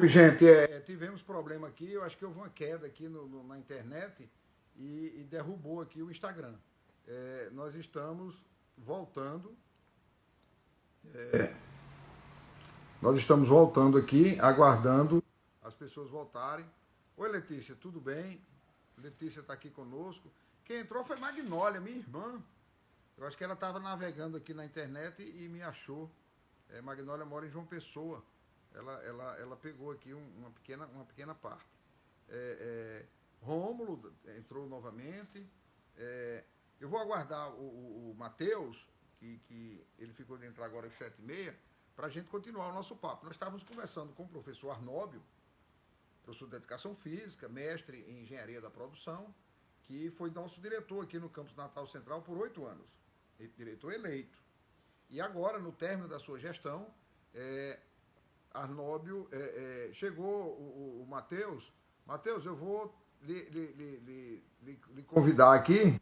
Gente, tivemos problema aqui, eu acho que houve uma queda aqui na internet e derrubou aqui o Instagram. Nós estamos voltando, nós estamos voltando aqui, aguardando as pessoas voltarem. Oi, Letícia, tudo bem? Letícia está aqui conosco. Quem entrou foi Magnólia, minha irmã. Eu acho que ela estava navegando aqui na internet e me achou. Magnólia mora em João Pessoa. Ela pegou aqui uma pequena parte. Rômulo entrou novamente. Eu vou aguardar o Matheus, que ele ficou de entrar agora às 7h30, para a gente continuar o nosso papo. Nós estávamos conversando com o professor Arnóbio, professor de Educação Física, mestre em Engenharia da Produção, que foi nosso diretor aqui no Campus Natal Central por 8 anos. Diretor eleito. E agora, no término da sua gestão, Arnóbio, chegou o Matheus. Matheus, eu vou lhe convidar aqui.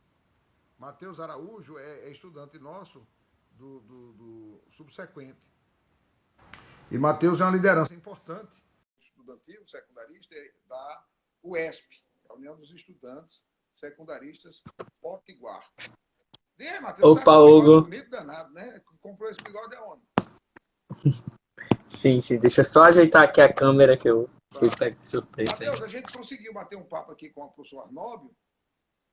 Matheus Araújo é estudante nosso do subsequente. E Matheus é uma liderança importante, estudantil, secundarista, da UESP, a União dos Estudantes Secundaristas Potiguar. E aí, Matheus, Opa, tá com um bigode bonito danado, né? Comprou esse bigode aonde? Sim, deixa eu só ajeitar aqui a câmera que eu fui pego de surpresa. Matheus, a gente conseguiu bater um papo aqui com o professor Arnóbio,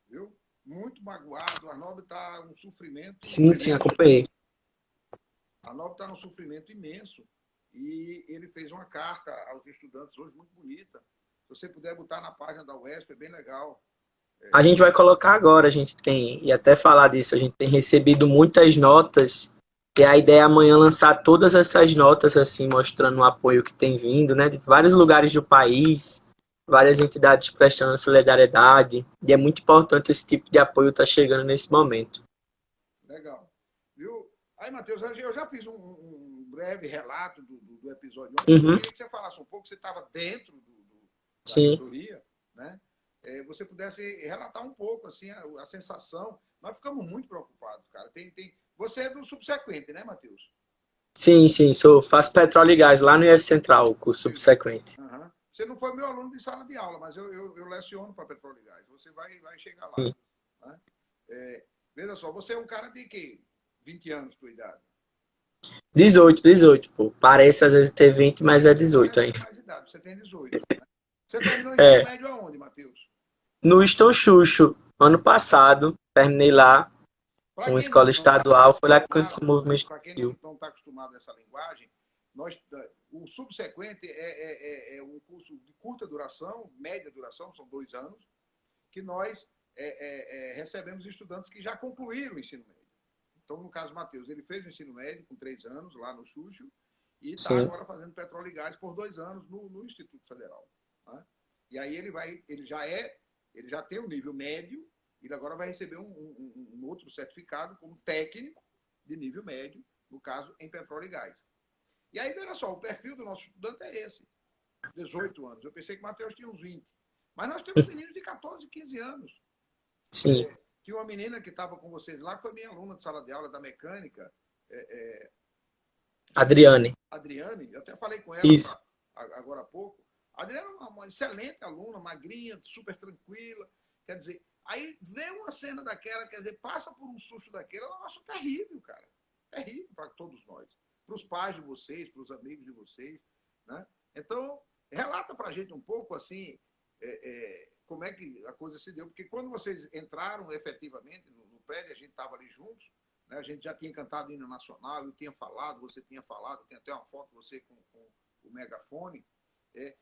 viu? Muito magoado, o Arnóbio está um sofrimento. Sim, acompanhei. Arnóbio está num sofrimento imenso e ele fez uma carta aos estudantes hoje muito bonita. Se você puder botar na página da UESP, é bem legal. A gente vai colocar agora, a gente tem, e até falar disso, a gente tem recebido muitas notas, e a ideia é amanhã lançar todas essas notas, assim, mostrando o apoio que tem vindo, né, de vários lugares do país, várias entidades prestando solidariedade, e é muito importante esse tipo de apoio estar chegando nesse momento. Legal. Viu? Aí, Matheus, eu já fiz um breve relato do episódio 1. Eu queria que você falasse um pouco, você estava dentro da reitoria, né? Você pudesse relatar um pouco assim, a sensação. Nós ficamos muito preocupados, cara. Você é do subsequente, né, Matheus? Sim, faço petróleo e gás lá no IF Central, curso subsequente. Uhum. Você não foi meu aluno de sala de aula, mas eu leciono para petróleo e gás. Você vai chegar lá. Né? Veja só, você é um cara de quê? 20 anos, tua idade? 18, pô. Parece às vezes ter 20, mas é 18 ainda. Mais idade, você tem 18. Né? Você terminou o ensino médio aonde, Matheus? No Estou Xuxo, ano passado, terminei lá, uma escola estadual, foi lá que conheci o movimento. Para quem não está acostumado a essa linguagem, o subsequente é um curso de curta duração, média duração, são 2 anos, que nós recebemos estudantes que já concluíram o ensino médio. Então, no caso, Matheus, ele fez o ensino médio com 3 anos, lá no Xuxo, e está agora fazendo petróleo e gás por 2 anos no Instituto Federal. Né? E aí ele já tem o nível médio, ele agora vai receber um outro certificado como técnico de nível médio, no caso, em petróleo e gás. E aí, veja só, o perfil do nosso estudante é esse, 18 anos. Eu pensei que o Matheus tinha uns 20. Mas nós temos meninos de 14, 15 anos. Sim. Tinha uma menina que estava com vocês lá, que foi minha aluna de sala de aula da mecânica. Adriane, eu até falei com ela agora há pouco. A Adriana é uma excelente aluna, magrinha, super tranquila. Quer dizer, aí vê uma cena daquela, quer dizer, passa por um susto daquela, ela acha terrível, cara. Terrível para todos nós. Para os pais de vocês, para os amigos de vocês. Né? Então, relata para a gente um pouco, assim, como é que a coisa se deu. Porque quando vocês entraram efetivamente no prédio, a gente estava ali juntos, né? A gente já tinha cantado o hino nacional, eu tinha falado, você tinha falado, tem até uma foto de você com o megafone.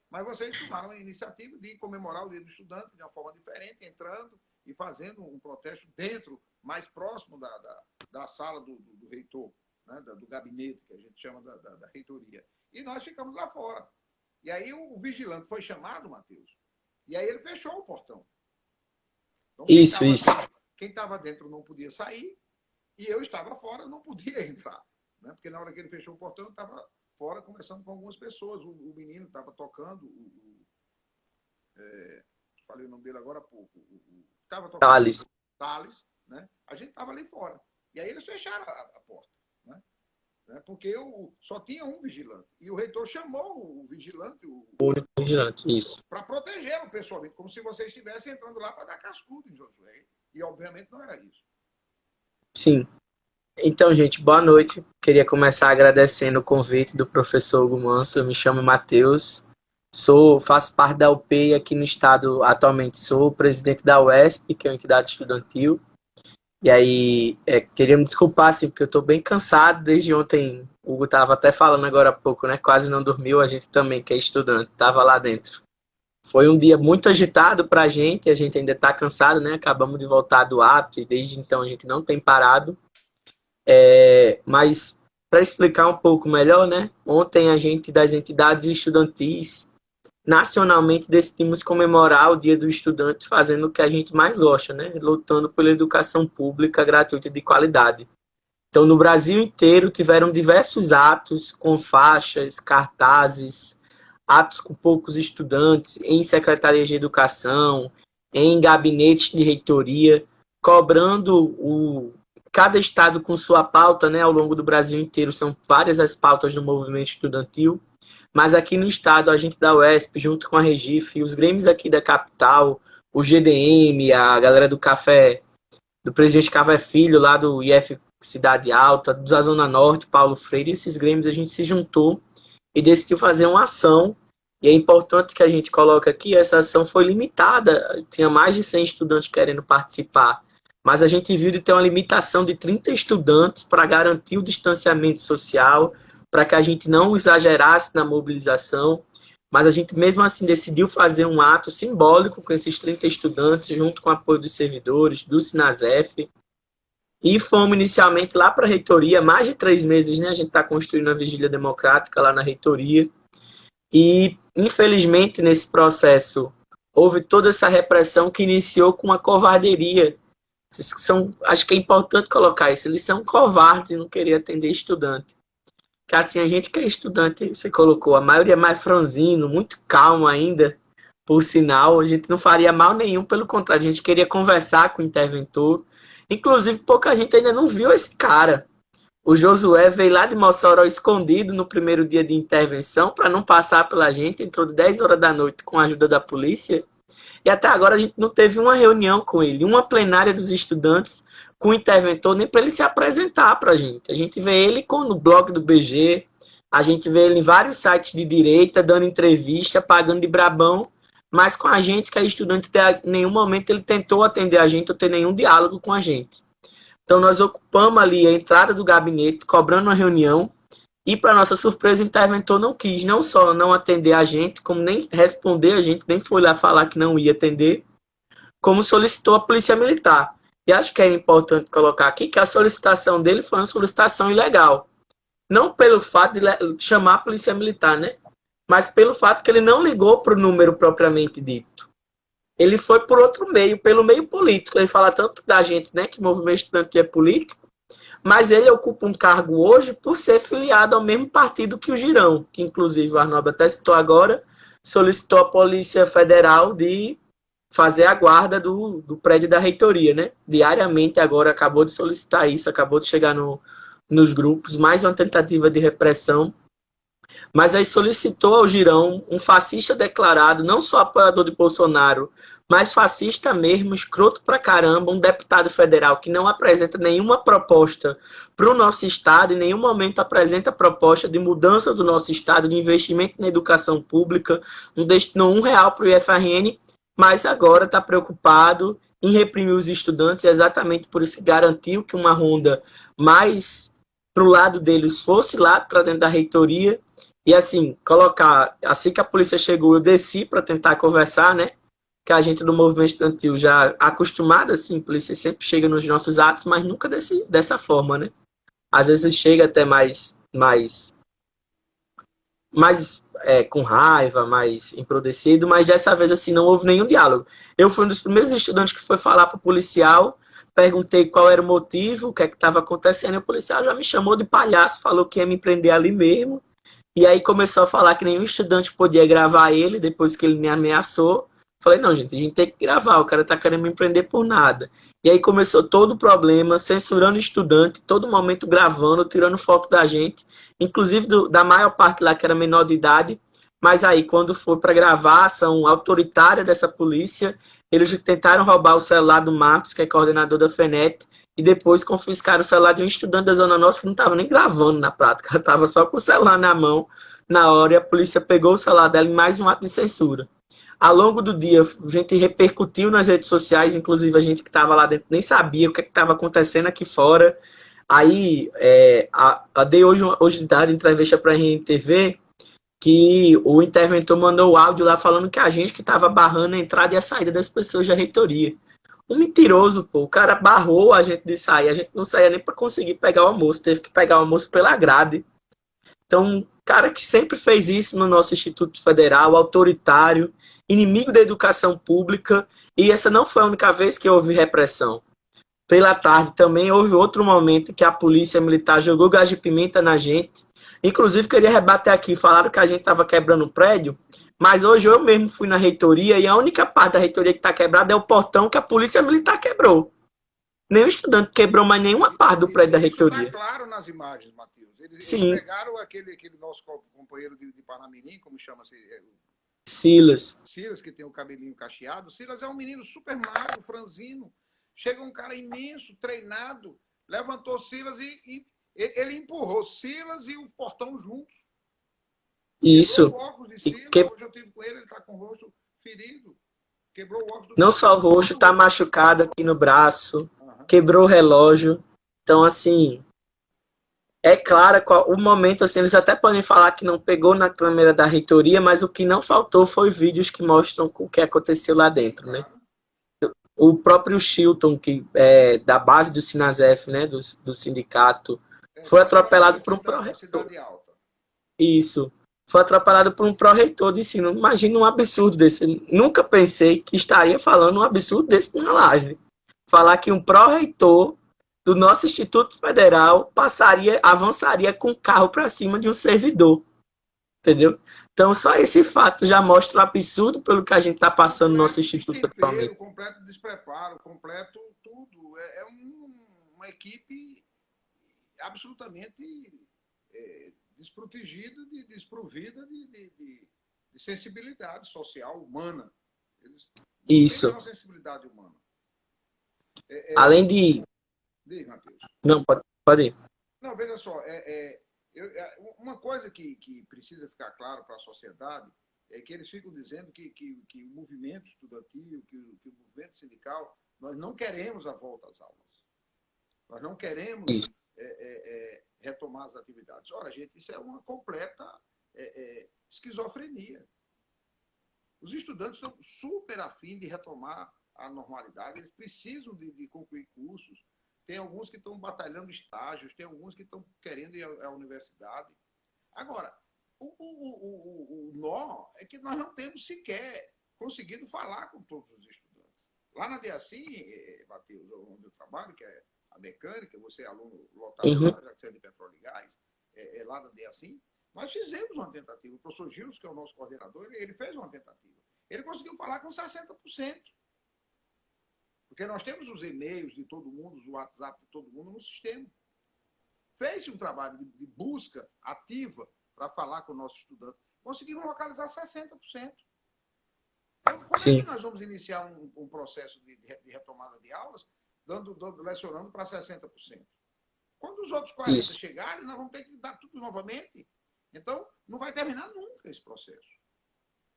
Mas vocês tomaram a iniciativa de comemorar o Dia do Estudante de uma forma diferente, entrando e fazendo um protesto dentro, mais próximo da sala do reitor, né, do gabinete, que a gente chama da reitoria. E nós ficamos lá fora. E aí o vigilante foi chamado, Matheus, e aí ele fechou o portão. Então, quem estava dentro não podia sair, e eu estava fora, não podia entrar. Né? Porque na hora que ele fechou o portão, eu estava fora conversando com algumas pessoas. O menino estava tocando, falei o nome dele agora há pouco. Estava tocando Thales, né? A gente estava ali fora. E aí eles fecharam a porta. Né? né? Porque só tinha um vigilante. E o reitor chamou o vigilante, O único vigilante, isso. para protegê-lo pessoalmente, como se você estivesse entrando lá para dar cascudo em Josué. E, obviamente, não era isso. Sim. Então, gente, boa noite. Queria começar agradecendo o convite do professor Hugo Manso. Eu me chamo Matheus. Faço parte da UP aqui no estado atualmente. Sou presidente da UESP, que é uma entidade estudantil. E aí, queria me desculpar, assim, porque eu estou bem cansado desde ontem. O Hugo estava até falando agora há pouco, né? Quase não dormiu, a gente também, que é estudante, estava lá dentro. Foi um dia muito agitado para a gente ainda está cansado, né? Acabamos de voltar do ato e desde então a gente não tem parado. Mas, para explicar um pouco melhor, né? Ontem a gente, das entidades estudantis, nacionalmente decidimos comemorar o Dia do Estudante fazendo o que a gente mais gosta, né? Lutando pela educação pública gratuita e de qualidade. Então, no Brasil inteiro, tiveram diversos atos com faixas, cartazes, atos com poucos estudantes, em secretarias de educação, em gabinetes de reitoria, cobrando cada estado com sua pauta, né? Ao longo do Brasil inteiro, são várias as pautas do movimento estudantil. Mas aqui no estado, a gente da UESP, junto com a Regife, os grêmios aqui da capital, o GDM, a galera do Café, do presidente Café Filho, lá do IF Cidade Alta, da Zona Norte, Paulo Freire, esses grêmios a gente se juntou e decidiu fazer uma ação. E é importante que a gente coloque aqui, essa ação foi limitada, tinha mais de 100 estudantes querendo participar, mas a gente viu de ter uma limitação de 30 estudantes para garantir o distanciamento social, para que a gente não exagerasse na mobilização, mas a gente mesmo assim decidiu fazer um ato simbólico com esses 30 estudantes, junto com o apoio dos servidores, do Sinasef, e fomos inicialmente lá para a reitoria, mais de 3 meses, né? A gente está construindo a Vigília Democrática lá na reitoria, e infelizmente nesse processo houve toda essa repressão que iniciou com uma covarderia. Acho que é importante colocar isso, eles são covardes e não queriam atender estudante. Que assim, a gente que é estudante, você colocou, a maioria é mais franzino, muito calmo ainda, por sinal, a gente não faria mal nenhum, pelo contrário, a gente queria conversar com o interventor. Inclusive, pouca gente ainda não viu esse cara. O Josué veio lá de Mossoró escondido no primeiro dia de intervenção para não passar pela gente, entrou de 10 horas da noite com a ajuda da polícia. E até agora a gente não teve uma reunião com ele, uma plenária dos estudantes com o interventor, nem para ele se apresentar para a gente. A gente vê ele no blog do BG, a gente vê ele em vários sites de direita, dando entrevista, pagando de brabão, mas com a gente, que é estudante, em nenhum momento ele tentou atender a gente ou ter nenhum diálogo com a gente. Então nós ocupamos ali a entrada do gabinete, cobrando uma reunião, e para nossa surpresa o interventor não quis, não só não atender a gente, como nem responder a gente, nem foi lá falar que não ia atender, como solicitou a polícia militar. E acho que é importante colocar aqui que a solicitação dele foi uma solicitação ilegal. Não pelo fato de chamar a polícia militar, né? Mas pelo fato que ele não ligou para o número propriamente dito. Ele foi por outro meio, pelo meio político. Ele fala tanto da gente, né, que o movimento estudantil é político, mas ele ocupa um cargo hoje por ser filiado ao mesmo partido que o Girão, que inclusive o Arnaldo até citou agora, solicitou à Polícia Federal de fazer a guarda do prédio da reitoria, né? Diariamente agora acabou de solicitar isso, acabou de chegar nos grupos, mais uma tentativa de repressão. Mas aí solicitou ao Girão, um fascista declarado, não só apoiador de Bolsonaro, mas fascista mesmo, escroto pra caramba, um deputado federal que não apresenta nenhuma proposta para o nosso estado, em nenhum momento apresenta proposta de mudança do nosso estado, de investimento na educação pública, não destinou R$1 para o IFRN, mas agora está preocupado em reprimir os estudantes, exatamente por isso que garantiu que uma ronda mais para o lado deles fosse lá para dentro da reitoria. E assim, assim que a polícia chegou, eu desci para tentar conversar, né? Que a gente do movimento estudantil já acostumado, assim, a polícia sempre chega nos nossos atos, mas nunca dessa forma, né? Às vezes chega até mais com raiva, mais emprodecido, mas dessa vez, assim, não houve nenhum diálogo. Eu fui um dos primeiros estudantes que foi falar para o policial, perguntei qual era o motivo, o que é que estava acontecendo, e o policial já me chamou de palhaço, falou que ia me prender ali mesmo. E aí começou a falar que nenhum estudante podia gravar ele depois que ele me ameaçou. Falei, não, gente, a gente tem que gravar, o cara tá querendo me prender por nada. E aí começou todo o problema, censurando o estudante, todo momento gravando, tirando foto da gente, inclusive da maior parte lá que era menor de idade. Mas aí, quando foi para gravar a ação autoritária dessa polícia, eles tentaram roubar o celular do Marcos, que é coordenador da FENET, e depois confiscaram o celular de um estudante da Zona Norte que não estava nem gravando na prática, estava só com o celular na mão na hora, e a polícia pegou o celular dela em mais um ato de censura. Ao longo do dia, a gente repercutiu nas redes sociais, inclusive a gente que estava lá dentro nem sabia o que estava acontecendo aqui fora. Aí, a dei hoje de tarde entrevista para a RNTV, que o interventor mandou o áudio lá falando que a gente que estava barrando a entrada e a saída das pessoas da reitoria. Um mentiroso, pô. O cara barrou a gente de sair. A gente não saía nem para conseguir pegar o almoço. Teve que pegar o almoço pela grade. Então, um cara que sempre fez isso no nosso Instituto Federal, autoritário, inimigo da educação pública. E essa não foi a única vez que houve repressão. Pela tarde também houve outro momento que a polícia militar jogou gás de pimenta na gente. Inclusive, queria rebater aqui, falaram que a gente estava quebrando o prédio, mas hoje eu mesmo fui na reitoria e a única parte da reitoria que está quebrada é o portão que a polícia militar quebrou. Nenhum estudante quebrou mais nenhuma parte do prédio da Isso está reitoria. claro nas imagens, Matheus. Eles Sim, pegaram aquele nosso companheiro de Parnamirim, como chama-se? Silas. Silas, que tem o cabelinho cacheado. Silas é um menino super magro, franzino. Chega um cara imenso, treinado, levantou Silas e ele empurrou Silas e o portão juntos. Isso. Quebrou o óculos de Silas. Hoje eu tive com ele está com o rosto ferido. Quebrou o óculos do Não só o rosto, tá machucado aqui no braço, quebrou o relógio. Então, assim, é claro o momento, assim, eles até podem falar que não pegou na câmera da reitoria, mas o que não faltou foi vídeos que mostram o que aconteceu lá dentro, né? O próprio Chilton, que é da base do Sinasef, né, do sindicato, foi atropelado por um pró-reitor. Isso. Foi atropelado por um pró-reitor de ensino. Imagina um absurdo desse. Nunca pensei que estaria falando um absurdo desse numa live. Falar que um pró-reitor do nosso Instituto Federal avançaria com o carro para cima de um servidor. Entendeu? Então, só esse fato já mostra o absurdo pelo que a gente está passando no nosso Instituto atualmente. Completo despreparo, completo tudo. Uma equipe absolutamente desprotegida, desprovida de sensibilidade social, humana. Eles Isso. não têm uma sensibilidade humana. Além de... Diz, Matheus. Não, pode ir. Não, veja só, uma coisa que precisa ficar claro para a sociedade é que eles ficam dizendo que o movimento estudantil, que o movimento sindical, nós não queremos a volta às aulas. Nós não queremos retomar as atividades. Ora, gente, isso é uma completa esquizofrenia. Os estudantes estão super afim de retomar a normalidade, eles precisam de concluir cursos. Tem alguns que estão batalhando estágios, tem alguns que estão querendo ir à universidade. Agora, o nó é que nós não temos sequer conseguido falar com todos os estudantes. Lá na DEACIM, Matheus, onde eu trabalho, que é a mecânica, você é aluno lotado lá, já que você é de petróleo e gás, lá da DEACIM, nós fizemos uma tentativa. O professor Gils, que é o nosso coordenador, ele fez uma tentativa. Ele conseguiu falar com 60%. Porque nós temos os e-mails de todo mundo, os WhatsApp de todo mundo no sistema. Fez um trabalho de busca ativa para falar com o nosso estudante. Conseguimos localizar 60%. Então, como é que nós vamos iniciar um processo de retomada de aulas lecionando para 60%? Quando os outros 40% chegarem, nós vamos ter que dar tudo novamente. Então, não vai terminar nunca esse processo.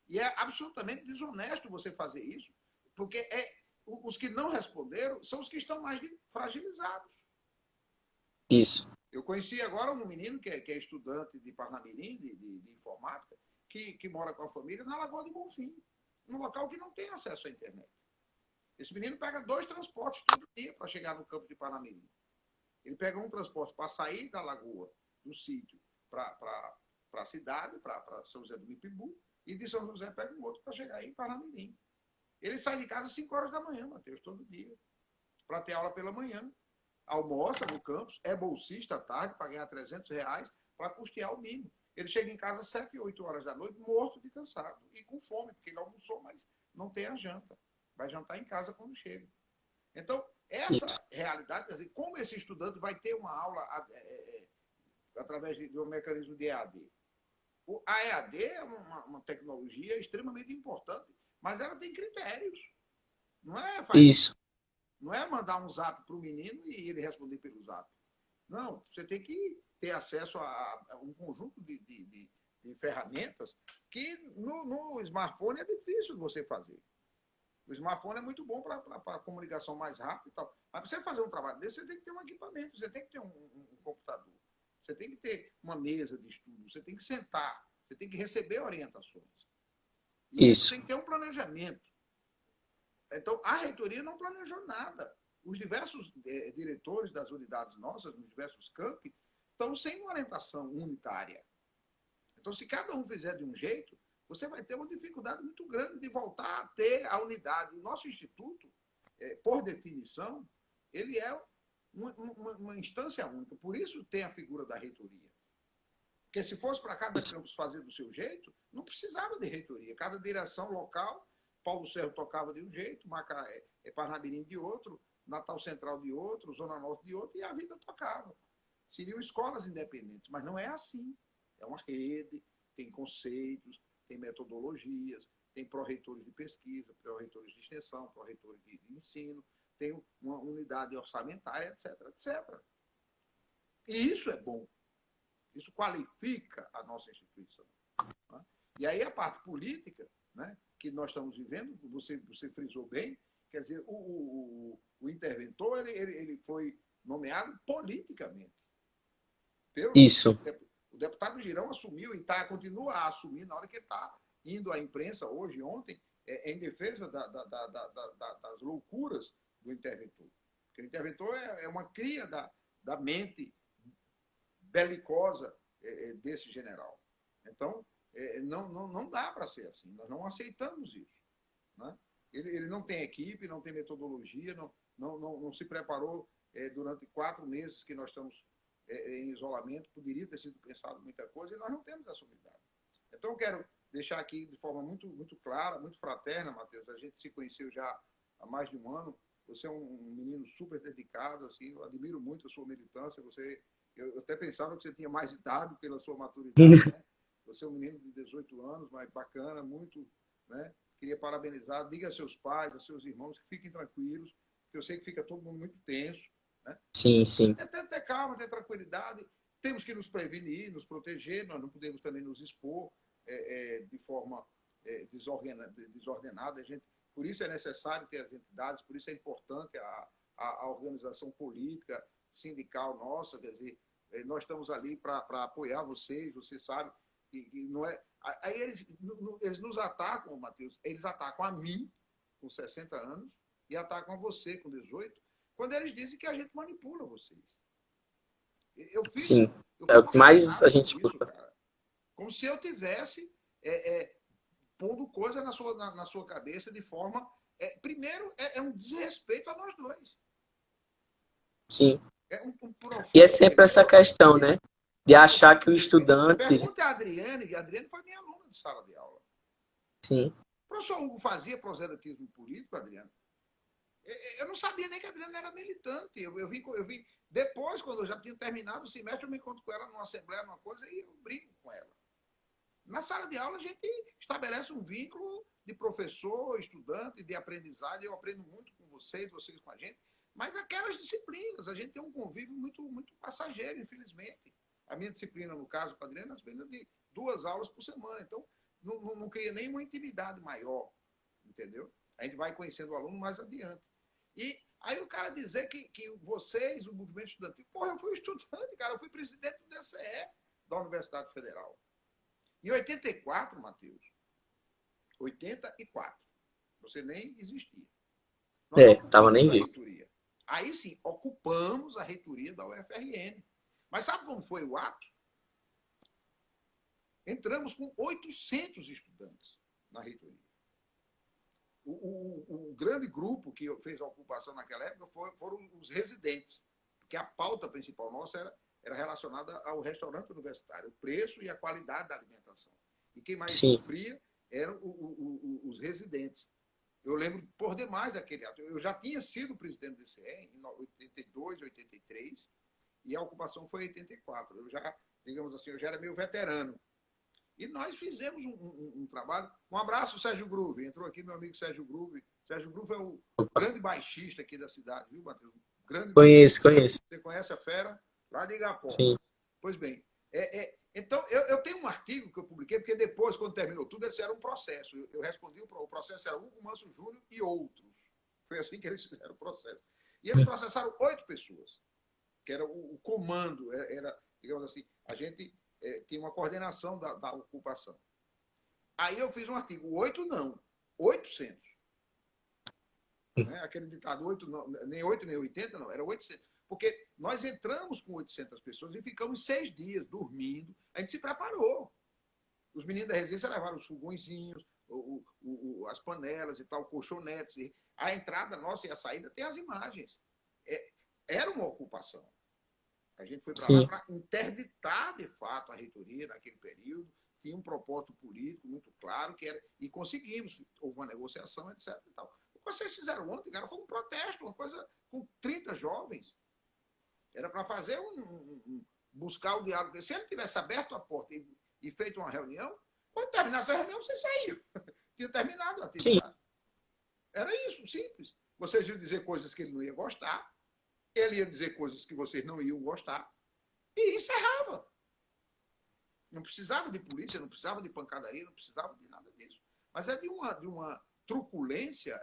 E é absolutamente desonesto você fazer isso, porque os que não responderam são os que estão mais fragilizados. Isso. Eu conheci agora um menino que é estudante de Parnamirim, de informática, que mora com a família na Lagoa do Bonfim, num local que não tem acesso à internet. Esse menino pega 2 transportes todo dia para chegar no campo de Parnamirim. Ele pega um transporte para sair da lagoa, do sítio, para a cidade, para São José do Mipibu, e de São José pega um outro para chegar aí em Parnamirim. Ele sai de casa às 5 horas da manhã, Matheus, todo dia, para ter aula pela manhã. Almoça no campus, é bolsista à tarde para ganhar R$300 para custear o mínimo. Ele chega em casa às 7, 8 horas da noite, morto de cansado e com fome, porque ele almoçou, mas não tem a janta. Vai jantar em casa quando chega. Então, essa Isso. realidade, quer dizer, como esse estudante vai ter uma aula através de um mecanismo de EAD? A EAD é uma tecnologia extremamente importante, mas ela tem critérios. Não é, Isso. não é mandar um zap para o menino e ele responder pelo zap. Não, você tem que ter acesso a um conjunto de ferramentas que no smartphone é difícil de você fazer. O smartphone é muito bom para comunicação mais rápida e tal. Mas para você fazer um trabalho desse, você tem que ter um equipamento, você tem que ter um computador, você tem que ter uma mesa de estudo, você tem que sentar, você tem que receber orientações. E isso tem que ter um planejamento. Então, a reitoria não planejou nada. Os diversos diretores das unidades nossas, nos diversos campi, estão sem uma orientação unitária. Então, se cada um fizer de um jeito, você vai ter uma dificuldade muito grande de voltar a ter a unidade. O nosso instituto, por definição, ele é uma instância única. Por isso tem a figura da reitoria. Porque se fosse para cada campus fazer do seu jeito, não precisava de reitoria. Cada direção local, Paulo Serro tocava de um jeito, Parnamirim de outro, Natal Central de outro, Zona Norte de outro, e a vida tocava. Seriam escolas independentes, mas não é assim. É uma rede, tem conceitos, tem metodologias, tem pró-reitores de pesquisa, pró-reitores de extensão, pró-reitores de ensino, tem uma unidade orçamentária, etc, etc. E isso é bom. Isso qualifica a nossa instituição. Né? E aí a parte política, né, que nós estamos vivendo, você frisou bem, quer dizer, o interventor ele foi nomeado politicamente. Isso. O deputado Girão assumiu e continua a assumir na hora que ele está indo à imprensa hoje, ontem, em defesa das loucuras do interventor. Porque o interventor é uma cria da mente belicosa desse general. Então, não dá para ser assim. Nós não aceitamos isso. Né? Ele não tem equipe, não tem metodologia, não se preparou durante 4 meses que nós estamos em isolamento. Poderia ter sido pensado muita coisa e nós não temos essa unidade. Então, eu quero deixar aqui de forma muito, muito clara, muito fraterna, Matheus. A gente se conheceu já há mais de um ano. Você é um menino super dedicado, assim, eu admiro muito a sua militância. Eu até pensava que você tinha mais idade pela sua maturidade, né? Você é um menino de 18 anos, mas bacana, muito, né? Queria parabenizar. Diga a seus pais, a seus irmãos que fiquem tranquilos, porque eu sei que fica todo mundo muito tenso, né? Sim, sim. Ter calma, ter tranquilidade. Temos que nos prevenir, nos proteger. Nós não podemos também nos expor de forma desordenada. Por isso é necessário ter as entidades, por isso é importante a organização política, sindical nossa, quer dizer, nós estamos ali para apoiar vocês, você sabe que não é... Aí eles nos atacam, Matheus, eles atacam a mim, com 60 anos, e atacam a você, com 18, quando eles dizem que a gente manipula vocês. Sim, é o que mais a gente escuta. Como se eu tivesse pondo coisa na sua cabeça de forma... primeiro, é um desrespeito a nós dois. Sim. E é sempre essa questão, né? De achar que o estudante... Pergunta a Adriane, que a Adriane foi minha aluna de sala de aula. Sim. O professor Hugo fazia proselitismo político, Adriane? Eu não sabia nem que a Adriane era militante. Eu vim depois, quando eu já tinha terminado o semestre, eu me encontro com ela numa assembleia, numa coisa, e eu brigo com ela. Na sala de aula, a gente estabelece um vínculo de professor, estudante, de aprendizagem. Eu aprendo muito com vocês com a gente. Mas aquelas disciplinas, a gente tem um convívio muito, muito passageiro, infelizmente. A minha disciplina, no caso, com a Adriana, é de 2 aulas por semana. Então, não cria nenhuma intimidade maior, entendeu? A gente vai conhecendo o aluno mais adiante. E aí o cara dizer que vocês, o movimento estudantil... Porra, eu fui estudante, cara. Eu fui presidente do DCE da Universidade Federal. Em 84, Matheus, 84, você nem existia. Tava nem vivo. Aí sim, ocupamos a reitoria da UFRN. Mas sabe como foi o ato? Entramos com 800 estudantes na reitoria. O grande grupo que fez a ocupação naquela época foram os residentes, porque a pauta principal nossa era relacionada ao restaurante universitário, o preço e a qualidade da alimentação. E quem mais sofria eram os residentes. Eu lembro por demais daquele ato. Eu já tinha sido presidente do DCE em 82, 83, e a ocupação foi em 84. Eu já, digamos assim, eu já era meio veterano. E nós fizemos um trabalho. Um abraço, Sérgio Groove. Entrou aqui meu amigo Sérgio Groove. Sérgio Groove é o grande baixista aqui da cidade, viu, Matheus? Conheço, conheço. Você conhece a fera? Lá de Igapó. Sim. Pois bem, então, eu tenho um artigo que eu publiquei, porque depois, quando terminou tudo, isso era um processo. Eu respondi, o processo era Hugo Manso Júnior e outros. Foi assim que eles fizeram o processo. E eles processaram 8 pessoas, que era o comando, era, digamos assim, a gente tinha uma coordenação da ocupação. Aí eu fiz um artigo, 8 não, 800. Né? Aquele ditado, 8 não, nem 8 nem 80, não, era 800. Porque nós entramos com 800 pessoas e ficamos 6 dias dormindo. A gente se preparou. Os meninos da residência levaram os fogõezinhos, as panelas e tal, colchonetes. E a entrada nossa e a saída tem as imagens. Era uma ocupação. A gente foi para lá para interditar, de fato, a reitoria naquele período. Tinha um propósito político muito claro, que era, e conseguimos. Houve uma negociação, etc. E tal. O que vocês fizeram ontem, cara, foi um protesto, uma coisa com 30 jovens. Era para fazer buscar o diálogo. Se ele tivesse aberto a porta e feito uma reunião, quando terminasse a reunião, você saiu. Tinha terminado a atividade. Sim. Era isso, simples. Vocês iam dizer coisas que ele não ia gostar, ele ia dizer coisas que vocês não iam gostar, e encerrava. Não precisava de polícia, não precisava de pancadaria, não precisava de nada disso. Mas é de uma truculência,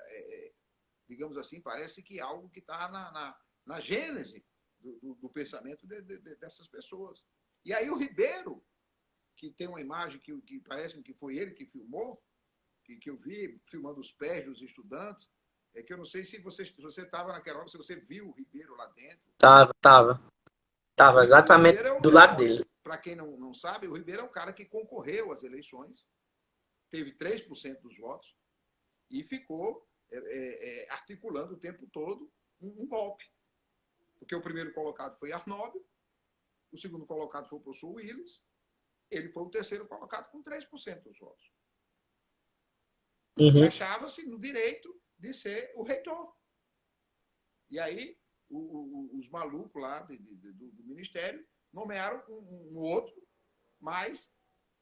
digamos assim, parece que algo que está na gênese do pensamento dessas pessoas. E aí o Ribeiro, que tem uma imagem que parece que foi ele que filmou, que eu vi filmando os pés dos estudantes, que eu não sei se você estava naquela hora, se você viu o Ribeiro lá dentro. Tava exatamente do lado dele. Para quem não sabe, o Ribeiro é o cara que concorreu às eleições, teve 3% dos votos e ficou articulando o tempo todo um golpe. Porque o primeiro colocado foi Arnóbio, o segundo colocado foi o professor Willis, ele foi o terceiro colocado com 3% dos votos. E achava-se no direito de ser o reitor. E aí, os malucos lá do Ministério nomearam um outro, mas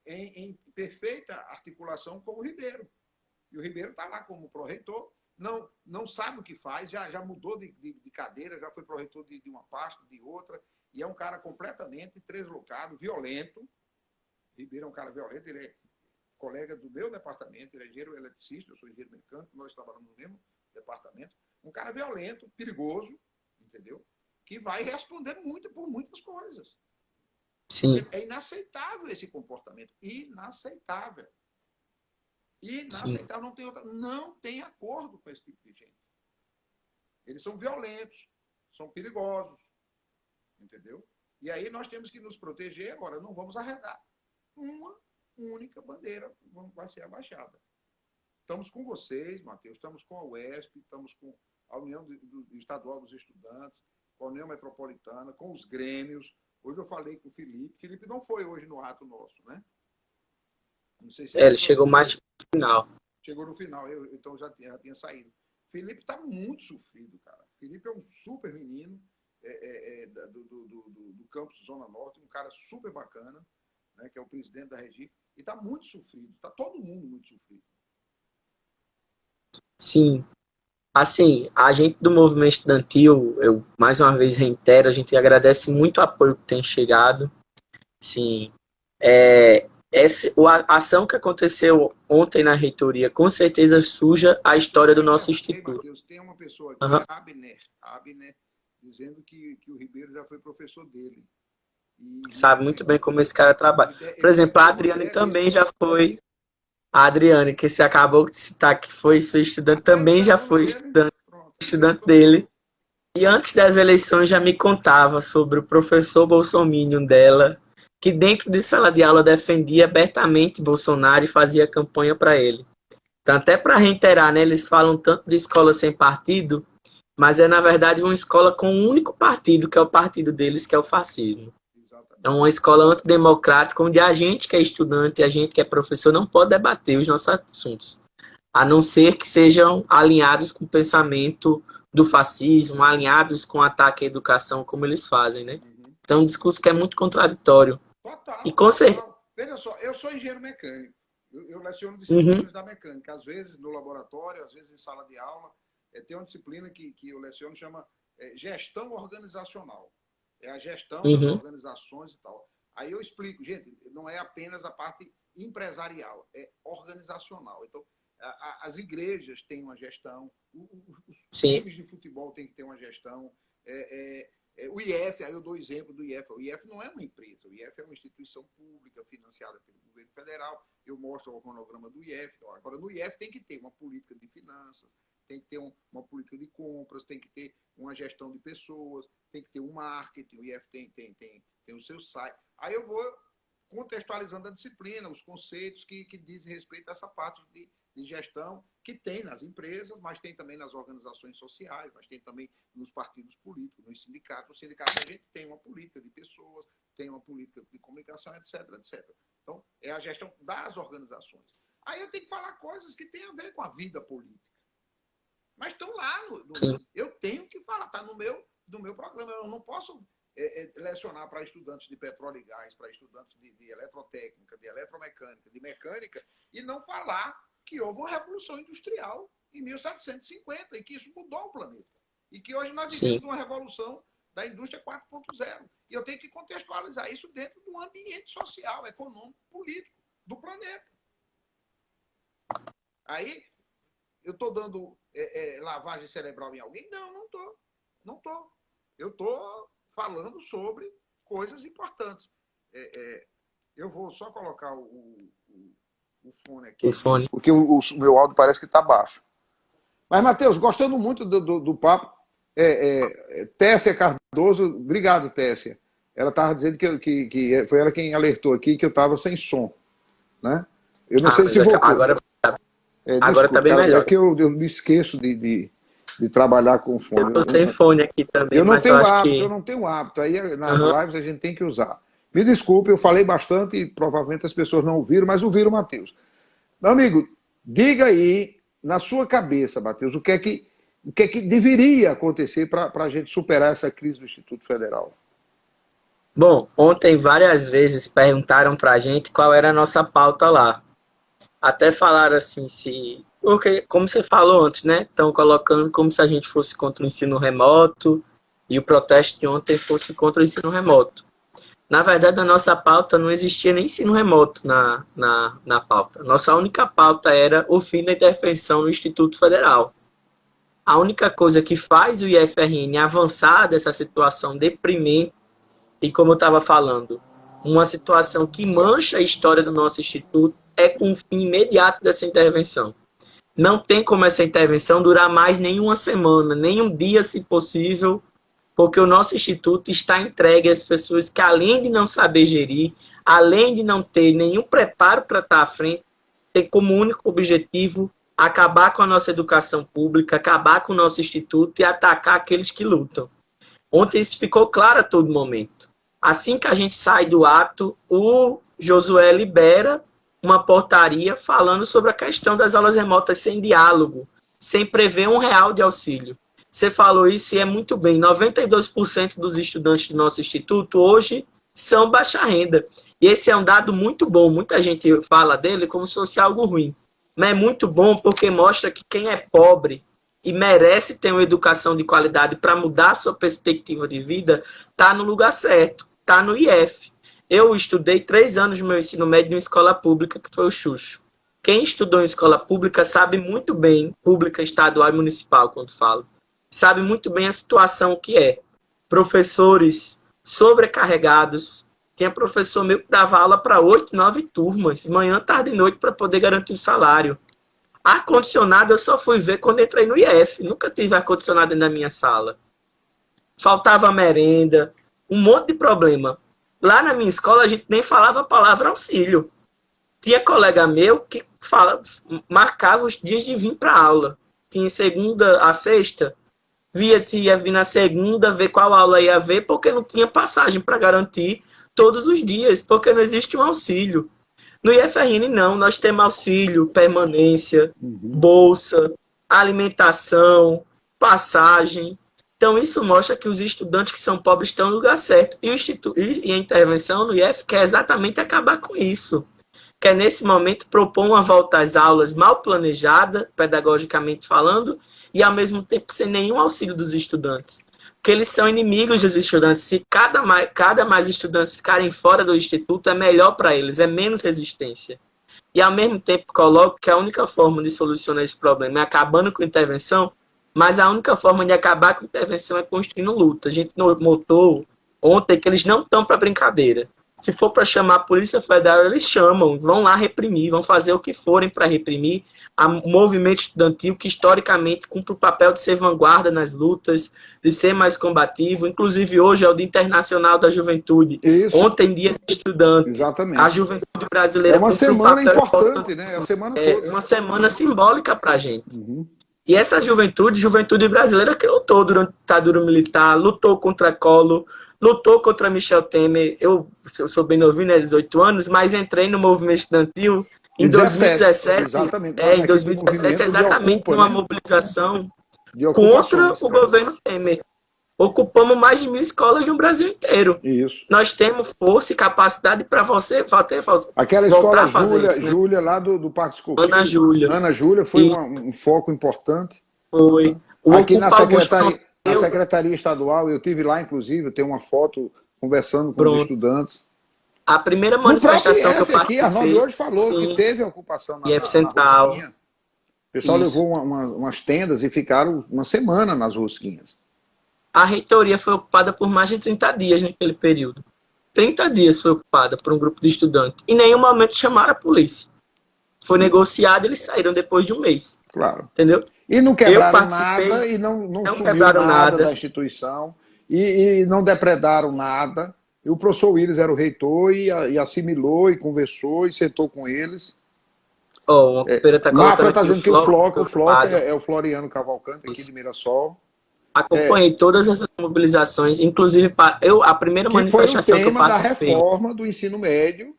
em perfeita articulação com o Ribeiro. E o Ribeiro está lá como pró-reitor, não sabe o que faz, já mudou de cadeira, já foi pró-reitor de uma pasta, de outra, e é um cara completamente deslocado, violento. Ribeiro é um cara violento, ele é colega do meu departamento, ele é engenheiro eletricista, eu sou engenheiro mecânico, nós trabalhamos no mesmo departamento. Um cara violento, perigoso, entendeu? Que vai responder por muitas coisas. Sim. É inaceitável esse comportamento. Inaceitável. Inaceitável. Não tem acordo com esse tipo de gente. Eles são violentos, são perigosos. Entendeu? E aí nós temos que nos proteger. Agora, não vamos arredar. Uma única bandeira vai ser abaixada. Estamos com vocês, Matheus, estamos com a UESP, estamos com a União Estadual dos Estudantes, com a União Metropolitana, com os grêmios. Hoje eu falei com o Felipe. Felipe não foi hoje no ato nosso, né? Não sei se ele chegou mais no final. Chegou no final, então já tinha saído. Felipe está muito sofrido, cara. Felipe é um super menino do campus Zona Norte, um cara super bacana, né, que é o presidente da Regi, e está muito sofrido. Está todo mundo muito sofrido. Sim. Assim, a gente do movimento estudantil, eu mais uma vez reitero, a gente agradece muito o apoio que tem chegado. Sim. A ação que aconteceu ontem na reitoria com certeza suja a história do nosso instituto. Matheus, tem uma pessoa aqui, Abner, dizendo que o Ribeiro já foi professor dele. Sabe muito bem como esse cara trabalha. Por exemplo, a Adriane também já foi. A Adriane, que você acabou de citar que foi sua estudante, também já foi estudante dele. E antes das eleições já me contava sobre o professor bolsominion dela, que dentro de sala de aula defendia abertamente Bolsonaro e fazia campanha para ele. Então, até para reiterar, né, eles falam tanto de escola sem partido, mas é, na verdade, uma escola com um único partido, que é o partido deles, que é o fascismo. É uma escola antidemocrática, onde a gente que é estudante, a gente que é professor, não pode debater os nossos assuntos. a não ser que sejam alinhados com o pensamento do fascismo, alinhados com o ataque à educação, como eles fazem, né? Então, um discurso que é muito contraditório. Total, E com certeza... Veja só, eu sou engenheiro mecânico. Eu leciono disciplinas da mecânica, às vezes no laboratório, às vezes em sala de aula. Tem uma disciplina que eu leciono, chama gestão organizacional. É a gestão das organizações e tal. Aí eu explico, gente, não é apenas a parte empresarial, é organizacional. Então, as igrejas têm uma gestão, os times de futebol têm que ter uma gestão, o IF, aí eu dou o exemplo do IF. O IF não é uma empresa, o IF é uma instituição pública financiada pelo governo federal. Eu mostro o cronograma do IF. Agora, no IF tem que ter uma política de finanças, tem que ter uma política de compras, tem que ter uma gestão de pessoas, tem que ter um marketing. O IF tem o seu site. Aí eu vou contextualizando a disciplina, os conceitos que dizem respeito a essa parte de gestão que tem nas empresas, mas tem também nas organizações sociais, mas tem também nos partidos políticos, nos sindicatos. No sindicato a gente tem uma política de pessoas, tem uma política de comunicação, etc, etc. Então, é a gestão das organizações. Aí eu tenho que falar coisas que têm a ver com a vida política. Mas estão lá. Eu tenho que falar, está no meu programa. Eu não posso lecionar para estudantes de petróleo e gás, para estudantes de eletrotécnica, de eletromecânica, de mecânica, e não falar que houve uma revolução industrial em 1750 e que isso mudou o planeta. E que hoje nós vivemos uma revolução da indústria 4.0. E eu tenho que contextualizar isso dentro do ambiente social, econômico, político do planeta. Aí, eu estou dando lavagem cerebral em alguém? Não, não estou. Não estou. Eu estou falando sobre coisas importantes. Eu vou só colocar o fone aqui. O fone. Porque o meu áudio parece que está baixo. Mas, Matheus, gostando muito do papo, Tessia Cardoso, obrigado, Tessia. Ela estava dizendo que foi ela quem alertou aqui que eu estava sem som. Né? Eu não sei se voltou. Agora está bem melhor. É que eu me esqueço de trabalhar com fone. Eu estou sem fone aqui também. Eu não tenho hábito. Aí nas lives a gente tem que usar. Me desculpe, eu falei bastante e provavelmente as pessoas não ouviram, mas ouviram o Matheus. Meu amigo, diga aí, na sua cabeça, Matheus, o que é que deveria acontecer para a gente superar essa crise do Instituto Federal? Bom, ontem várias vezes perguntaram para a gente qual era a nossa pauta lá. Até falaram assim, porque, como você falou antes, né? Estão colocando como se a gente fosse contra o ensino remoto e o protesto de ontem fosse contra o ensino remoto. Na verdade, na nossa pauta não existia nem ensino remoto na pauta. Nossa única pauta era o fim da intervenção no Instituto Federal. A única coisa que faz o IFRN avançar dessa situação deprimente, e como eu estava falando, uma situação que mancha a história do nosso Instituto, é com o fim imediato dessa intervenção. Não tem como essa intervenção durar mais nem uma semana, nem um dia, se possível, porque o nosso Instituto está entregue às pessoas que, além de não saber gerir, além de não ter nenhum preparo para estar à frente, tem como único objetivo acabar com a nossa educação pública, acabar com o nosso Instituto e atacar aqueles que lutam. Ontem isso ficou claro a todo momento. Assim que a gente sai do ato, o Josué libera uma portaria falando sobre a questão das aulas remotas sem diálogo, sem prever R$1 de auxílio. Você falou isso e é muito bem. 92% dos estudantes do nosso instituto hoje são baixa renda. E esse é um dado muito bom. Muita gente fala dele como se fosse algo ruim. Mas é muito bom porque mostra que quem é pobre e merece ter uma educação de qualidade para mudar a sua perspectiva de vida, está no lugar certo, está no IF. Eu estudei 3 anos do meu ensino médio em escola pública, que foi o Xuxo. Quem estudou em escola pública sabe muito bem, pública, estadual e municipal, quando falo, sabe muito bem a situação que é. Professores sobrecarregados. Tinha professor meu que dava aula para 8, 9 turmas, manhã, tarde e noite, para poder garantir o salário. Ar-condicionado eu só fui ver quando entrei no IF. Nunca tive ar-condicionado na minha sala. Faltava merenda, um monte de problema. Lá na minha escola a gente nem falava a palavra auxílio. Tinha colega meu que marcava os dias de vir para aula. Tinha segunda a sexta, via se ia vir na segunda, ver qual aula ia ver, porque não tinha passagem para garantir todos os dias, porque não existe um auxílio. No IFRN, não. Nós temos auxílio, permanência, bolsa, alimentação, passagem. Então, isso mostra que os estudantes que são pobres estão no lugar certo. E a intervenção no IF quer exatamente acabar com isso. Quer, nesse momento, propor uma volta às aulas mal planejada, pedagogicamente falando, e, ao mesmo tempo, sem nenhum auxílio dos estudantes. Porque eles são inimigos dos estudantes. Se cada mais estudantes ficarem fora do instituto, é melhor para eles, é menos resistência. E, ao mesmo tempo, coloco que a única forma de solucionar esse problema é acabando com a intervenção, mas a única forma de acabar com a intervenção é construindo luta. A gente notou ontem que eles não estão para brincadeira. Se for para chamar a Polícia Federal, eles chamam, vão lá reprimir, vão fazer o que forem para reprimir o movimento estudantil que, historicamente, cumpre o papel de ser vanguarda nas lutas, de ser mais combativo. Inclusive, hoje é o Dia Internacional da Juventude. Isso. Ontem, Dia do Estudante. Exatamente. A juventude brasileira é uma semana importante, né? É a semana toda. É uma semana simbólica para a gente. E essa juventude brasileira que lutou durante a ditadura militar, lutou contra Collor, lutou contra Michel Temer. Eu sou bem novinho, né, 18 anos, mas entrei no movimento estudantil em 2017. Exatamente. Em 2017, exatamente numa mobilização contra o governo Temer. Ocupamos mais de 1.000 escolas no Brasil inteiro. Isso. Nós temos força e capacidade para você fazer. Aquela escola Júlia, lá do Parque Escoveiro. Ana Júlia foi um foco importante. Foi. Aqui na Secretaria Estadual, eu estive lá, inclusive, eu tenho uma foto conversando com os estudantes. A primeira manifestação que eu Aqui, participei... Arnaldo hoje falou que teve a ocupação na IF Central. Rosquinha. O pessoal levou umas tendas e ficaram uma semana nas rosquinhas. A reitoria foi ocupada por mais de 30 dias naquele período. 30 dias foi ocupada por um grupo de estudantes. Em nenhum momento chamaram a polícia. Foi negociado e eles saíram depois de um mês. Claro. Entendeu? E não quebraram nada, e não subiu nada da instituição, e não depredaram nada. E o professor Willis era o reitor e assimilou e conversou e sentou com eles. Mafra está dizendo que o Floco é o Floriano Cavalcante, aqui de Mirassol. Acompanhei todas essas mobilizações, inclusive a primeira manifestação que eu participei. Da reforma do ensino médio,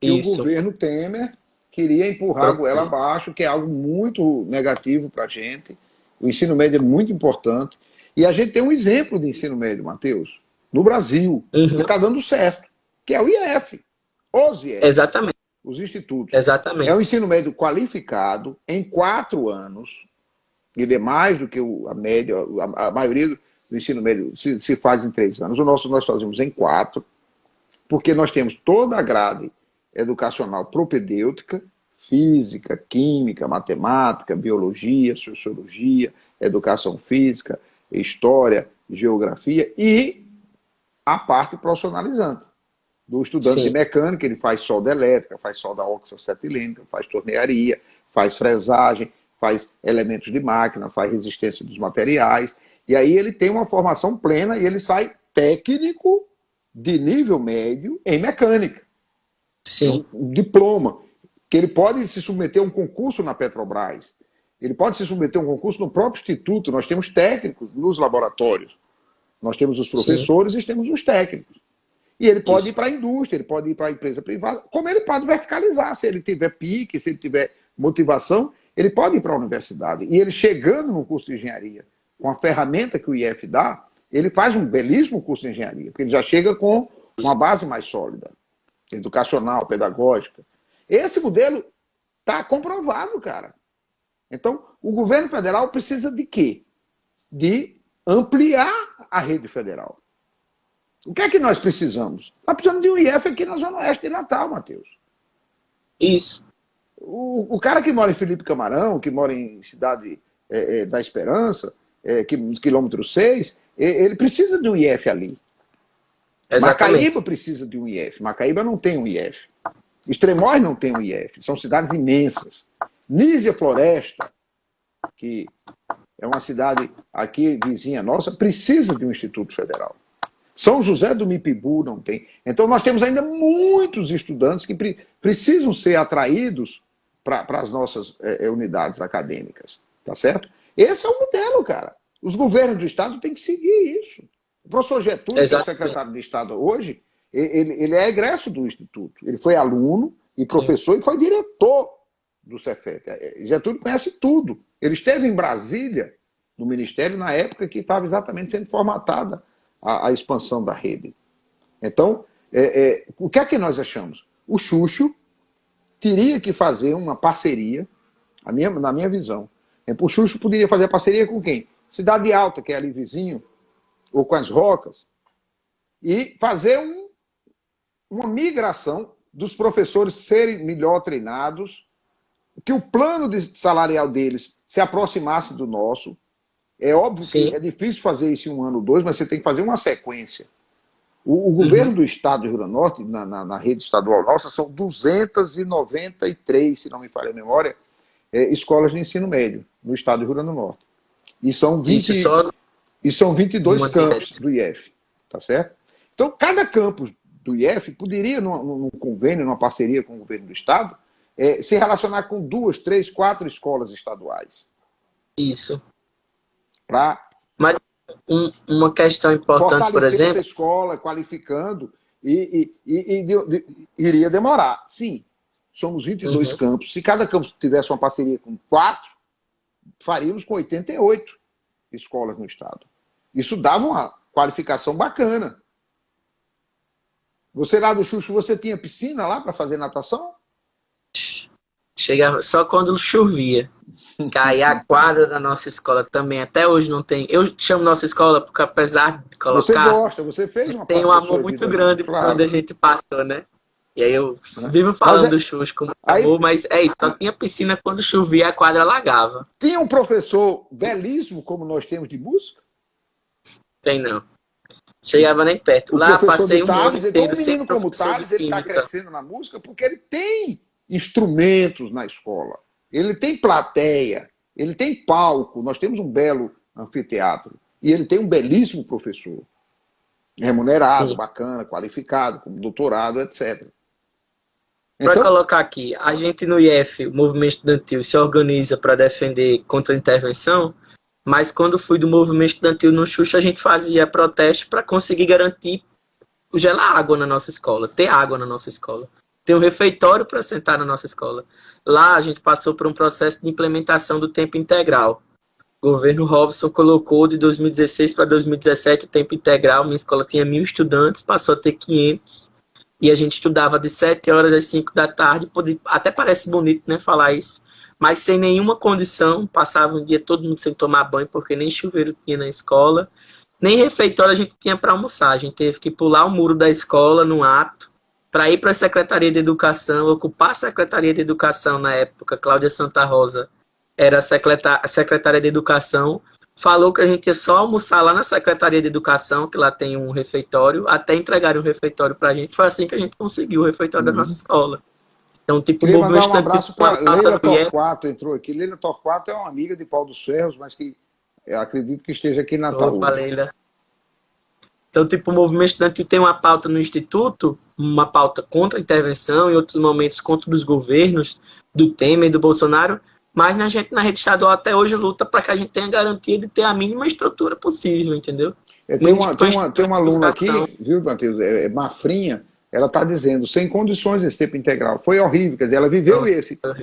que o governo Temer queria empurrar a goela abaixo, que é algo muito negativo para a gente. O ensino médio é muito importante. E a gente tem um exemplo de ensino médio, Matheus, no Brasil, que está dando certo, que é o IF. Os IF. Exatamente. Os institutos. Exatamente. É um ensino médio qualificado em 4 anos. Ele é mais do que a média, a maioria do ensino médio se faz em 3 anos. O nosso nós fazemos em 4, porque nós temos toda a grade educacional propedêutica, física, química, matemática, biologia, sociologia, educação física, história, geografia e a parte profissionalizante. Do estudante de mecânica, ele faz solda elétrica, faz solda oxocetilênica, faz tornearia, faz fresagem, faz elementos de máquina, faz resistência dos materiais, e aí ele tem uma formação plena e ele sai técnico de nível médio em mecânica. Sim. Um diploma, que ele pode se submeter a um concurso na Petrobras, ele pode se submeter a um concurso no próprio instituto, nós temos técnicos nos laboratórios, nós temos os professores e temos os técnicos. E ele pode ir para a indústria, ele pode ir para a empresa privada, como ele pode verticalizar, se ele tiver pique, se ele tiver motivação, ele pode ir para a universidade. E ele chegando no curso de engenharia, com a ferramenta que o IF dá, ele faz um belíssimo curso de engenharia, porque ele já chega com uma base mais sólida, educacional, pedagógica. Esse modelo está comprovado, cara. Então, o governo federal precisa de quê? De ampliar a rede federal. O que é que nós precisamos? Nós precisamos de um IF aqui na Zona Oeste de Natal, Matheus. Isso. O cara que mora em Felipe Camarão, que mora em Cidade da Esperança, quilômetro 6, ele precisa de um IF ali. Exatamente. Macaíba precisa de um IF. Macaíba não tem um IF. Extremóis não tem um IF. São cidades imensas. Nísia Floresta, que é uma cidade aqui vizinha nossa, precisa de um Instituto Federal. São José do Mipibu não tem. Então nós temos ainda muitos estudantes que precisam ser atraídos para as nossas unidades acadêmicas. Tá certo? Esse é o modelo, cara. Os governos do Estado têm que seguir isso. O professor Getúlio, que é secretário de Estado hoje, ele é egresso do Instituto. Ele foi aluno e professor, e foi diretor do Cefet. Getúlio conhece tudo. Ele esteve em Brasília, no Ministério, na época que estava exatamente sendo formatada a expansão da rede. Então, o que é que nós achamos? O Xuxo teria que fazer uma parceria, na minha visão. O Xuxo poderia fazer parceria com quem? Cidade Alta, que é ali vizinho, ou com as Rocas, e fazer uma migração dos professores serem melhor treinados, que o plano salarial deles se aproximasse do nosso. É óbvio que é difícil fazer isso em 1 ano ou 2, mas você tem que fazer uma sequência. O governo do Estado do Rio Grande do Norte, na rede estadual nossa, são 293, se não me falha a memória, escolas de ensino médio no Estado do Rio Grande do Norte. E são 22 campos do IF, tá certo? Então, cada campus do IF poderia, num convênio, numa parceria com o governo do Estado, se relacionar com 2, 3, 4 escolas estaduais. Isso. Mas uma questão importante, por exemplo... essa escola, qualificando, iria demorar. Sim, somos 22 campos. Se cada campo tivesse uma parceria com 4, faríamos com 88 escolas no estado. Isso dava uma qualificação bacana. Você lá do Xuxo, você tinha piscina lá para fazer natação? Chegava só quando chovia. Caía a quadra da nossa escola também. Até hoje não tem. Eu chamo nossa escola porque, apesar de colocar... Você gosta, você fez uma tem um amor muito grande quando a gente passou, né? E aí eu vivo falando do Xuxo com amor, mas é isso. Só tinha piscina quando chovia, a quadra alagava. Tinha um professor belíssimo, como nós temos de música? Tem não. Chegava nem perto. Lá passei um ano inteiro sem menino como Thales, ele está crescendo na música porque ele tem instrumentos na escola. Ele tem plateia, ele tem palco, nós temos um belo anfiteatro. E ele tem um belíssimo professor. Remunerado, bacana, qualificado, com doutorado, etc. Para colocar aqui, a gente no IF, o movimento estudantil, se organiza para defender contra a intervenção, mas quando fui do movimento estudantil no Xuxa, a gente fazia protesto para conseguir garantir gelar água na nossa escola, ter água na nossa escola. Tem um refeitório para sentar na nossa escola. Lá a gente passou por um processo de implementação do tempo integral. O governo Robson colocou de 2016 para 2017 o tempo integral. Minha escola tinha 1.000 estudantes, passou a ter 500. E a gente estudava de 7 horas às 5 da tarde. Até parece bonito, né, falar isso. Mas sem nenhuma condição. Passava um dia todo mundo sem tomar banho, porque nem chuveiro tinha na escola. Nem refeitório a gente tinha para almoçar. A gente teve que pular o muro da escola no ato para ir para a Secretaria de Educação, ocupar a Secretaria de Educação na época. Cláudia Santa Rosa era a secretária de Educação, falou que a gente ia só almoçar lá na Secretaria de Educação, que lá tem um refeitório, até entregarem um refeitório para a gente. Foi assim que a gente conseguiu o refeitório da nossa escola. Então, tipo, queria mandar um abraço para Leila Torquato, entrou aqui. Leila Torquato é uma amiga de Paulo dos Ferros, mas que eu acredito que esteja aqui na Natal. Opa, Leila. Então, tipo, o movimento estudantil tem uma pauta no Instituto, uma pauta contra a intervenção, em outros momentos contra os governos do Temer e do Bolsonaro, mas a gente, na rede estadual, até hoje luta para que a gente tenha garantia de ter a mínima estrutura possível, entendeu? Tem uma aluna aqui, viu, Matheus? Mafrinha, ela está dizendo, sem condições esse tempo integral. Foi horrível, quer dizer, ela viveu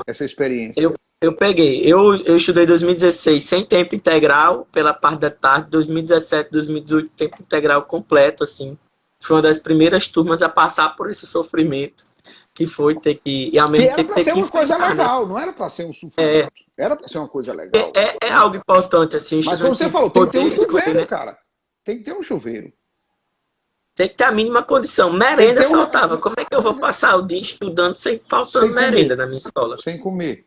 essa experiência. Eu peguei. Eu estudei 2016 sem tempo integral, pela parte da tarde, 2017, 2018, tempo integral completo, assim. Foi uma das primeiras turmas a passar por esse sofrimento, que foi ter que... E ao mesmo tempo ter que... era para ser uma coisa legal, não era para ser um sofrimento. Era para ser uma coisa legal. É algo importante, assim. Mas como você falou, tem que ter um chuveiro, né, cara? Tem que ter um chuveiro. Tem que ter a mínima condição. Merenda faltava. Como é que eu vou passar o dia estudando faltando merenda na minha escola? Sem comer.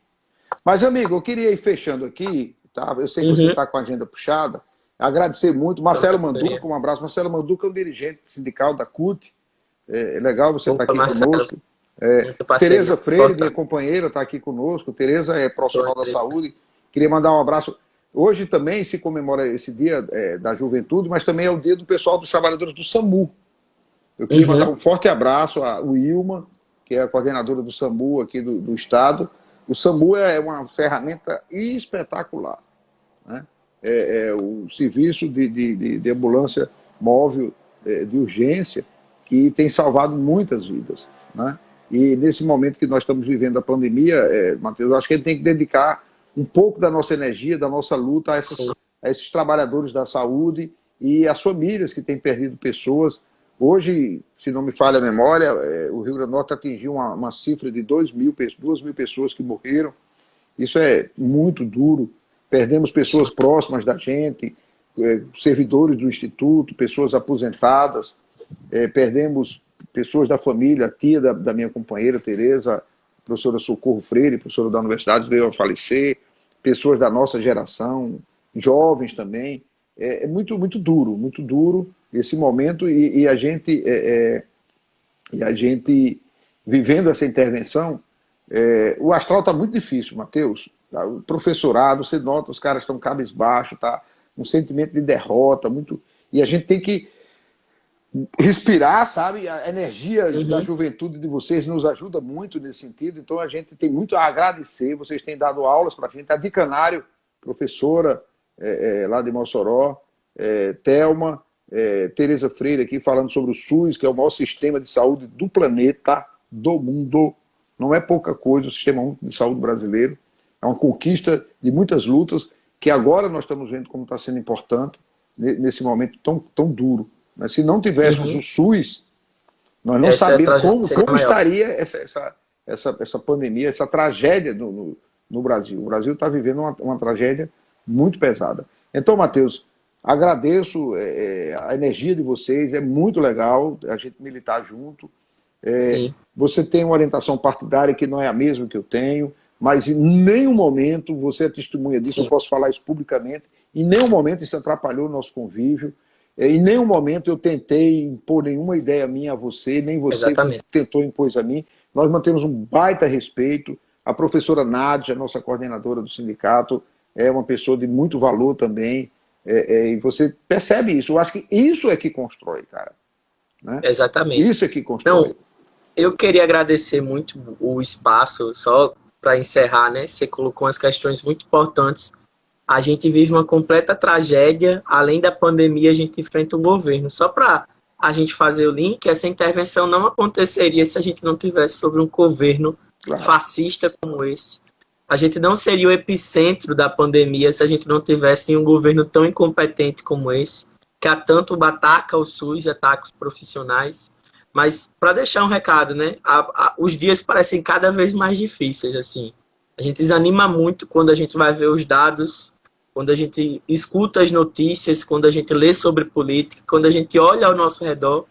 Mas, amigo, eu queria ir fechando aqui, tá? Eu sei que você está com a agenda puxada. Agradecer muito. Marcelo Manduca, um abraço. Marcelo Manduca é um dirigente sindical da CUT. É legal você estar aqui conosco. Tereza Freire, minha companheira, está aqui conosco. Tereza é profissional da saúde. Queria mandar um abraço. Hoje também se comemora esse dia da juventude, mas também é o dia do pessoal dos trabalhadores do SAMU. Eu queria mandar um forte abraço à Wilma, que é a coordenadora do SAMU aqui do Estado. O SAMU é uma ferramenta espetacular, né? É o serviço de ambulância móvel de urgência que tem salvado muitas vidas, né? E nesse momento que nós estamos vivendo a pandemia, Matheus, eu acho que a gente tem que dedicar um pouco da nossa energia, da nossa luta a esses trabalhadores da saúde e as famílias que têm perdido pessoas. Hoje, se não me falha a memória, o Rio Grande do Norte atingiu uma cifra de 2 mil pessoas que morreram. Isso é muito duro. Perdemos pessoas próximas da gente, servidores do Instituto, pessoas aposentadas, perdemos pessoas da família, a tia da minha companheira, Tereza, professora Socorro Freire, professora da universidade, veio a falecer, pessoas da nossa geração, jovens também. É muito duro esse momento e a gente vivendo essa intervenção, o astral está muito difícil, Matheus. Tá? O professorado, você nota, os caras estão cabisbaixo, tá? Um sentimento de derrota, e a gente tem que respirar, sabe? A energia da juventude de vocês nos ajuda muito nesse sentido, então a gente tem muito a agradecer, vocês têm dado aulas para a gente, a Dicanário, professora lá de Mossoró, Thelma, Tereza Freire aqui falando sobre o SUS, que é o maior sistema de saúde do planeta, do mundo, não é pouca coisa o sistema único de saúde brasileiro, é uma conquista de muitas lutas, que agora nós estamos vendo como está sendo importante nesse momento tão duro. Mas se não tivéssemos o SUS, nós não sabemos como estaria essa pandemia, essa tragédia no Brasil. O Brasil está vivendo uma tragédia muito pesada. Então, Matheus, agradeço a energia de vocês, é muito legal a gente militar junto. Você tem uma orientação partidária que não é a mesma que eu tenho, mas em nenhum momento, você é testemunha disso, eu posso falar isso publicamente, em nenhum momento isso atrapalhou o nosso convívio. Em nenhum momento eu tentei impor nenhuma ideia minha a você, nem você tentou impor a mim. Nós mantemos um baita respeito. A professora Nádia, nossa coordenadora do sindicato, é uma pessoa de muito valor também. E você percebe isso. Eu acho que isso é que constrói, cara. Né? Exatamente. Isso é que constrói. Não, eu queria agradecer muito o espaço, só para encerrar, né? Você colocou umas questões muito importantes. A gente vive uma completa tragédia, além da pandemia a gente enfrenta o governo. Só para a gente fazer o link, essa intervenção não aconteceria se a gente não tivesse sobre um governo fascista como esse. A gente não seria o epicentro da pandemia se a gente não tivesse um governo tão incompetente como esse, que há tanto ataca o SUS, ataca os profissionais. Mas para deixar um recado, né? Os dias parecem cada vez mais difíceis, assim. A gente desanima muito quando a gente vai ver os dados, quando a gente escuta as notícias, quando a gente lê sobre política, quando a gente olha ao nosso redor,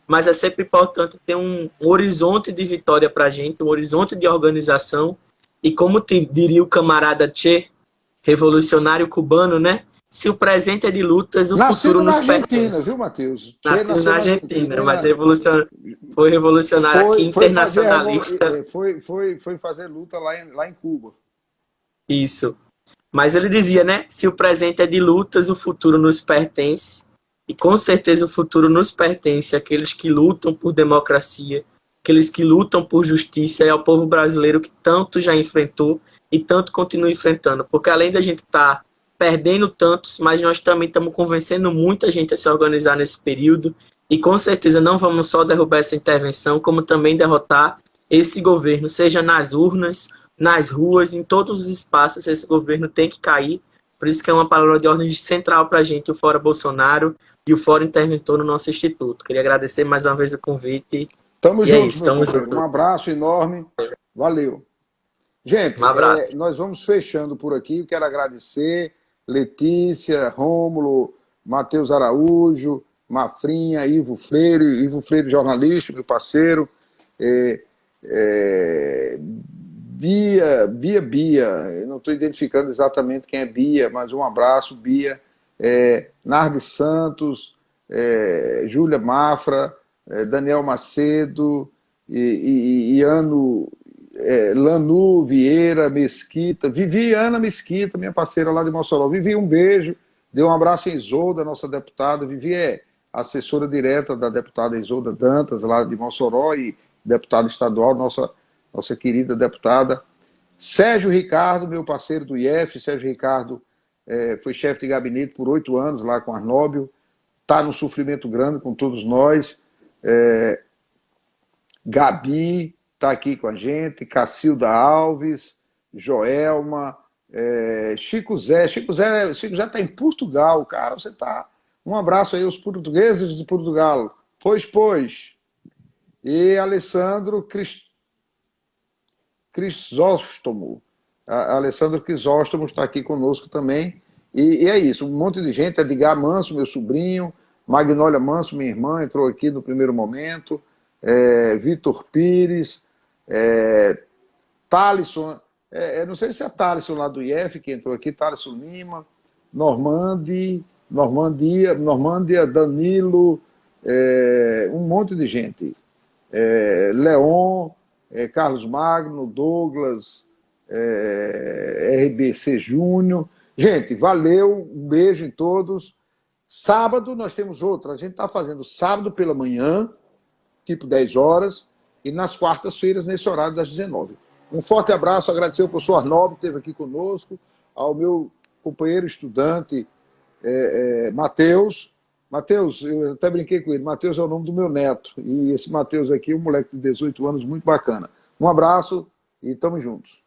mas é sempre importante ter um horizonte de vitória para a gente, um horizonte de organização, e como diria o camarada Che, revolucionário cubano, né? Se o presente é de lutas, o futuro nos pertence. Nasceu na Argentina, viu, Matheus? Nasceu na Argentina, mas foi revolucionário aqui, internacionalista. Foi fazer luta lá em Cuba. Isso. Mas ele dizia, né? Se o presente é de lutas, o futuro nos pertence. E com certeza o futuro nos pertence àqueles que lutam por democracia, aqueles que lutam por justiça, e ao povo brasileiro que tanto já enfrentou e tanto continua enfrentando. Porque além da gente estar perdendo tantos, mas nós também estamos convencendo muita gente a se organizar nesse período. E com certeza não vamos só derrubar essa intervenção, como também derrotar esse governo, seja nas urnas, nas ruas, em todos os espaços. Esse governo tem que cair. Por isso que é uma palavra de ordem central para a gente, o Fora Bolsonaro e o Fora Interventor no nosso instituto. Queria agradecer mais uma vez o convite. Tamo junto. Um abraço enorme. Valeu. Gente, um abraço. Nós vamos fechando por aqui. Eu quero agradecer Letícia, Rômulo, Matheus Araújo, Mafrinha, Ivo Freire jornalista, meu parceiro, Bia, eu não estou identificando exatamente quem é Bia, mas um abraço, Bia, Nardi Santos, Júlia Mafra, Daniel Macedo, Lanu Vieira Mesquita, Viviana Mesquita, minha parceira lá de Mossoró. Vivi, um beijo, deu um abraço em Isolda, nossa deputada. Vivi é assessora direta da deputada Isolda Dantas, lá de Mossoró, e deputada estadual, nossa querida deputada. Sérgio Ricardo, meu parceiro do IF. Sérgio Ricardo foi chefe de gabinete por 8 anos lá com Arnóbio, está num sofrimento grande com todos nós. Gabi, está aqui com a gente, Cacilda Alves, Joelma, Chico Zé. Chico Zé está em Portugal, cara. Você tá. Um abraço aí aos portugueses de Portugal. Pois. E Alessandro Crisóstomo. Alessandro Crisóstomo está aqui conosco também. E é isso, um monte de gente. Edgar Manso, meu sobrinho. Magnólia Manso, minha irmã, entrou aqui no primeiro momento. Vitor Pires. Thalisson. Não sei se é Thalisson lá do IF que entrou aqui. Thalisson Lima. Normandia, Danilo. Um monte de gente. Leon, Carlos Magno, Douglas, RBC Júnior. Gente, valeu, um beijo em todos. Sábado nós temos outra. A gente está fazendo sábado pela manhã, tipo 10 horas, e nas quartas-feiras, nesse horário das 19. Um forte abraço, agradecer ao professor Arnaldo, que esteve aqui conosco, ao meu companheiro estudante, Matheus. Matheus, eu até brinquei com ele, Matheus é o nome do meu neto, e esse Matheus aqui é um moleque de 18 anos muito bacana. Um abraço e estamos juntos.